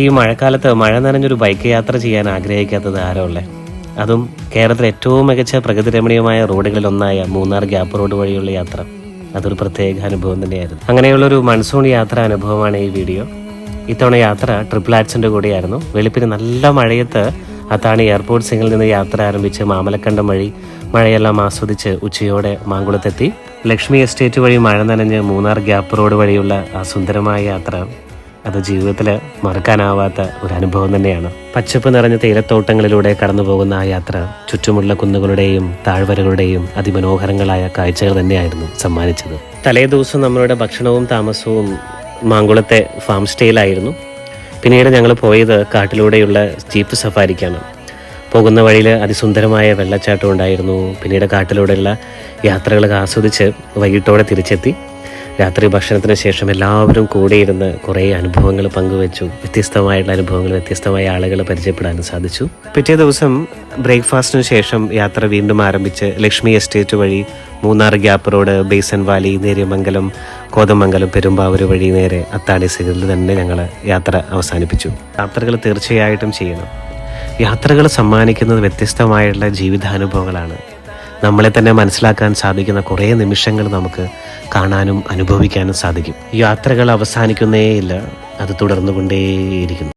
ഈ മഴക്കാലത്ത് മഴ നനഞ്ഞൊരു ബൈക്ക് യാത്ര ചെയ്യാൻ ആഗ്രഹിക്കാത്തത് ആരോളെ? അതും കേരളത്തിലെ ഏറ്റവും മികച്ച പ്രകൃതിരമണീയമായ റോഡുകളിലൊന്നായ മൂന്നാർ ഗ്യാപ്പ് റോഡ് വഴിയുള്ള യാത്ര. അതൊരു പ്രത്യേക അനുഭവം തന്നെയായിരുന്നു. അങ്ങനെയുള്ളൊരു മൺസൂൺ യാത്ര അനുഭവമാണ് ഈ വീഡിയോ. ഇത്തവണ യാത്ര ട്രിപ്പിൾ ആക്സിൻ്റെ കൂടെയായിരുന്നു. വെളുപ്പിന് നല്ല മഴയത്ത് അത്താണി എയർപോർട്ട് സിംഗിൽ നിന്ന് യാത്ര ആരംഭിച്ച് മാമലക്കണ്ടം വഴി മഴയെല്ലാം ആസ്വദിച്ച് ഉച്ചയോടെ മാങ്കുളത്തെത്തി. ലക്ഷ്മി എസ്റ്റേറ്റ് വഴി മഴ നനഞ്ഞ് മൂന്നാർ ഗ്യാപ്പ് റോഡ് വഴിയുള്ള ആ സുന്ദരമായ യാത്ര അത് ജീവിതത്തിൽ മറക്കാനാവാത്ത ഒരു അനുഭവം തന്നെയാണ്. പച്ചപ്പ് നിറഞ്ഞ തേയിലത്തോട്ടങ്ങളിലൂടെ കടന്നു പോകുന്ന ആ യാത്ര ചുറ്റുമുള്ള കുന്നുകളുടെയും താഴ്വരകളുടെയും അതിമനോഹരങ്ങളായ കാഴ്ചകൾ തന്നെയായിരുന്നു സമ്മാനിച്ചത്. തലേ ദിവസം നമ്മളുടെ ഭക്ഷണവും താമസവും മാങ്കുളത്തെ ഫാം സ്റ്റേയിലായിരുന്നു. പിന്നീട് ഞങ്ങൾ പോയത് കാട്ടിലൂടെയുള്ള ജീപ്പ് സഫാരിക്കാണ്. പോകുന്ന വഴിയിൽ അതിസുന്ദരമായ വെള്ളച്ചാട്ടം ഉണ്ടായിരുന്നു. പിന്നീട് കാട്ടിലൂടെയുള്ള യാത്രകളൊക്കെ ആസ്വദിച്ച് വൈകിട്ടോടെ തിരിച്ചെത്തി. രാത്രി ഭക്ഷണത്തിന് ശേഷം എല്ലാവരും കൂടിയിരുന്ന് കുറേ അനുഭവങ്ങൾ പങ്കുവെച്ചു. വ്യത്യസ്തമായിട്ടുള്ള അനുഭവങ്ങൾ, വ്യത്യസ്തമായ ആളുകളെ പരിചയപ്പെടാനും സാധിച്ചു. പിറ്റേ ദിവസം ബ്രേക്ക്ഫാസ്റ്റിന് ശേഷം യാത്ര വീണ്ടും ആരംഭിച്ച് ലക്ഷ്മി എസ്റ്റേറ്റ് വഴി മൂന്നാർ ഗ്യാപ്പ് റോഡ്, ബേസൻ വാലി, നേര്യമംഗലം, കോതമംഗലം, പെരുമ്പാവൂർ വഴി നേരെ അത്താണി സിഗ്നലിൽ തന്നെ ഞങ്ങൾ യാത്ര അവസാനിപ്പിച്ചു. യാത്രകൾ തീർച്ചയായിട്ടും ചെയ്യണം. യാത്രകൾ സമ്മാനിക്കുന്നത് വ്യത്യസ്തമായിട്ടുള്ള ജീവിതാനുഭവങ്ങളാണ്. നമ്മളെ തന്നെ മനസ്സിലാക്കാൻ സാധിക്കുന്ന കുറേ നിമിഷങ്ങൾ നമുക്ക് കാണാനും അനുഭവിക്കാനും സാധിക്കും. യാത്രകൾ അവസാനിക്കുന്നേയില്ല, അത് തുടർന്നുകൊണ്ടേയിരിക്കുന്നു.